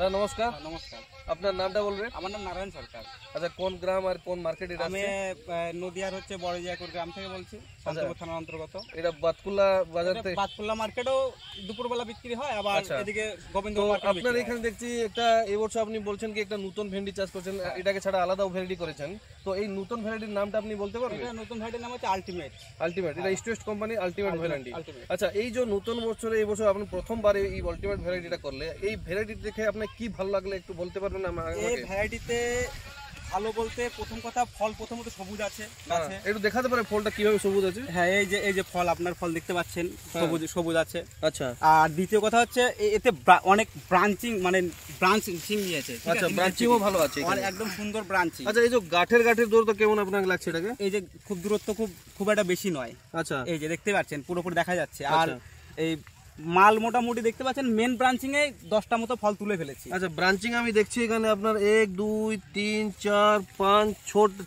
দাদা নমস্কার। নমস্কার। আপনার নামটা বলবেন? আমার নাম নারায়ণ সরকার। আচ্ছা, কোন গ্রাম আর কোন মার্কেট এটা? আমি নদিয়ার বড়জিয়াকুর গ্রাম থেকে বলছি, শান্তিপুর থানার অন্তর্গত। এটা বাতকুল্লা বাজার থেকে? বাতকুল্লা মার্কেটও দুপুরবেলা বিক্রি হয়, আবার এদিকে গোবিন্দ মার্কেট। আপনার এখানে দেখছি একটা এবছর আপনি বলছেন কি একটা নতুন ভেন্ডি চাষ করছেন, এটাকে ছাড়া আলাদাও ভ্যারাইটি করেছেন, তো এই নতুন ভ্যারাইটির নামটা আপনি বলতে পারবেন? এটা নতুন ভ্যারাইটির নাম হচ্ছে আলটিমেট। আলটিমেট, এটা স্টেট কোম্পানি আলটিমেট ভ্যারাইটি। আচ্ছা, এই যে নতুন বছরে এই বছর আপনি প্রথমবার এই আলটিমেট ভ্যারাইটিটা করলে, এই ভ্যারাইটি দেখে আপনার কি ভালো লাগলে একটু বলতে পারবেন আমাকে? এই ভ্যারাইটিতে ভালো বলতে প্রথম কথা, ফল প্রথমত সবুজ আছে গাছে। একটু দেখাতে পারে ফলটা কিভাবে সবুজ আছে? হ্যাঁ, এই যে ফল, আপনার ফল দেখতে পাচ্ছেন, সবুজ আছে। আচ্ছা, আর দ্বিতীয় কথা হচ্ছে এতে অনেক ব্রাঞ্চিং, মানে ব্রাঞ্চিং নিয়েছে। আচ্ছা, ব্রাঞ্চিংও ভালো আছে, একদম সুন্দর ব্রাঞ্চিং। আচ্ছা, এই যে গাঠের দূরত্ব কেমন আপনাকে লাগছে এটাকে? এই যে খুব দূরত্ব খুব একটা বেশি নয়। আচ্ছা, এই যে দেখতে পাচ্ছেন পুরোপুরি দেখা যাচ্ছে। আর এই মাল মোটামুটি দেখতে পাচ্ছেন মেন ব্রাঞ্চিং এ 10টা মতো ফল তুলে ফেলেছি। আচ্ছা, ব্রাঞ্চিং আমি দেখছি এখানে আপনার 1 2 3 4 5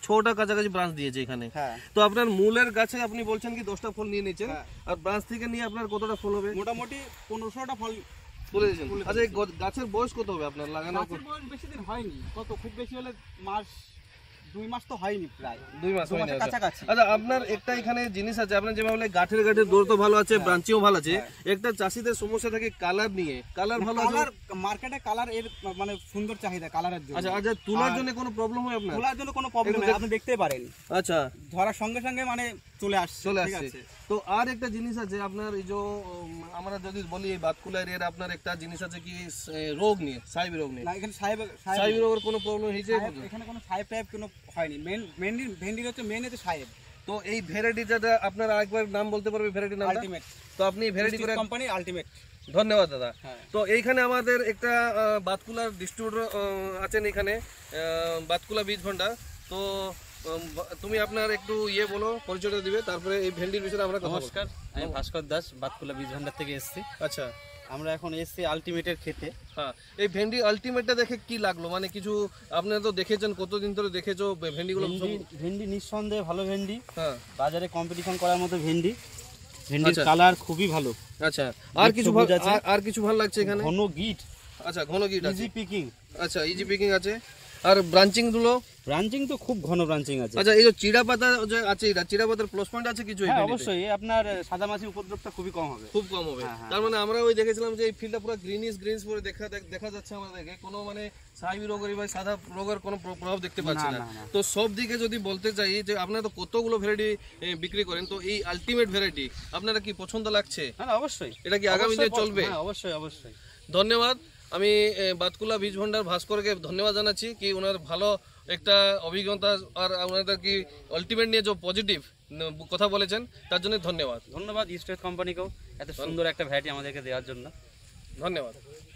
6টা কাছাকাছি ব্রাঞ্চ দিয়েছে এখানে। তো আপনার মূলের গাছে আপনি বলছেন কি 10টা ফল নিয়ে নিয়েছেন, আর ব্রাঞ্চ থেকে নিয়ে আপনার কতটা ফল হবে? মোটামুটি 1500টা ফল তুলে দিয়েছেন। আচ্ছা, এই গাছের বয়স কত হবে আপনার লাগানো? বেশি দিন হয়নি, কত খুব বেশি হলে মাস 2 মাস তো হয়নি, প্রায় 2 মাস হয়নি কাছাকাছি। আচ্ছা, আপনার একটা এখানে জিনিস আছে, আপনার যেভাবে বলে গাঠের দৌড় তো ভালো আছে, ব্রাঞ্চিও ভালো আছে। একটা চাষীদের সমস্যা থাকে কালার নিয়ে, কালার ভালো আছে? মার্কেটে কালার এর মানে সুন্দর চাহিদা কালারের জন্য। আচ্ছা, তোলার জন্য কোনো প্রবলেম হয় আপনার? তোলার জন্য কোনো প্রবলেম নেই, আপনি দেখতেই পারেন। আচ্ছা, ধরার সঙ্গে সঙ্গে মানে চলে আসছে। তো আর একটা জিনিস আছে আপনার, এই যে আমরা যদি বলি এই বাতকুলা এর আপনার একটা জিনিস আছে কি রোগ নিয়ে, সাইবি রোগ নিয়ে। না, এখানে সাইবি রোগের কোনো প্রবলেম হয়েছে? এখানে কোনো সাইব টাইপ কোনো হয়নি। ভেন্ডির হচ্ছে মেন হচ্ছে সাইব। তো এই ভ্যারাইটিটা আপনার আরেকবার নাম বলতে পারবে ভ্যারাইটির নাম? আলটিমেট। তো আপনি ভ্যারাইটি করে কোম্পানি আলটিমেট। ধন্যবাদ দাদা। তো এইখানে আমাদের একটা বাতকুলার ডিস্ট্রিবিউটর আছেন এখানে, বাতকুলা বীজ ভান্ডার। তো তুমি আপনার একটু বলো, পরিচয়টা দিবে, তারপরে এই ভেন্ডির বিষয়ে আমরা কথা বলবো। নমস্কার, আমি ভাস্কর দাস, বাতকুলা বীজ ভান্ডার থেকে এসেছি। আচ্ছা, আমরা এখন এসেছি আলটিমেটের খেতে। হ্যাঁ, এই ভেন্ডি আলটিমেটটা দেখে কি লাগলো? মানে কিছু আপনারা তো দেখেছেন, কতদিন ধরে দেখেছো ভেন্ডিগুলো? ভেন্ডি নিঃসন্দেহে ভালো ভেন্ডি, হ্যাঁ, বাজারে কম্পিটিশন করার মতো ভেন্ডির কালার খুবই ভালো। আচ্ছা, আর কিছু ভালো লাগছে এখানে? ঘন গিট। আচ্ছা, ঘন গিট আছে, ইজি পিকিং। আচ্ছা, ইজি পিকিং আছে। আর ব্রাঞ্চিং তো খুব ঘন ব্রাঞ্চিং আছে। আচ্ছা, এই যে চিড়া পাতা যে আছে, এটা চিড়া পাতার প্লাস পয়েন্ট আছে কিছু? অবশ্যই, আপনার সাদামাছি উপদ্রবটা খুবই কম হবে, খুব কম হবে। তার মানে আমরা ওই দেখেছিলাম যে এই ফিল্ডটা পুরো গ্রিনিশ পুরো দেখা যাচ্ছে আমাদেরকে, কোনো মানে সাইবি রোগের বা সাদা রোগের কোনো প্রভাব দেখতে পাচ্ছি না। তো সব দিকে যদি বলতে চাই যে আপনারা তো কতগুলো ভ্যারাইটি বিক্রি করেন, তো এই আলটিমেট ভ্যারাইটি আপনারা কি পছন্দ লাগছে? হ্যাঁ, অবশ্যই। এটা কি আগামী দিনে চলবে? অবশ্যই অবশ্যই। ধন্যবাদ। আমি বাতকুলা বীজ ভান্ডার ভাস্করকে ধন্যবাদ জানাচ্ছি কি ওনার ভালো একটা অভিজ্ঞতা আর ওনাদের কি আলটিমেট নিয়ে যে পজিটিভ কথা বলেছেন, তার জন্য ধন্যবাদ। স্টেট কোম্পানিকেও এত সুন্দর একটা ভ্যারাইটি আমাদেরকে দেওয়ার জন্য ধন্যবাদ।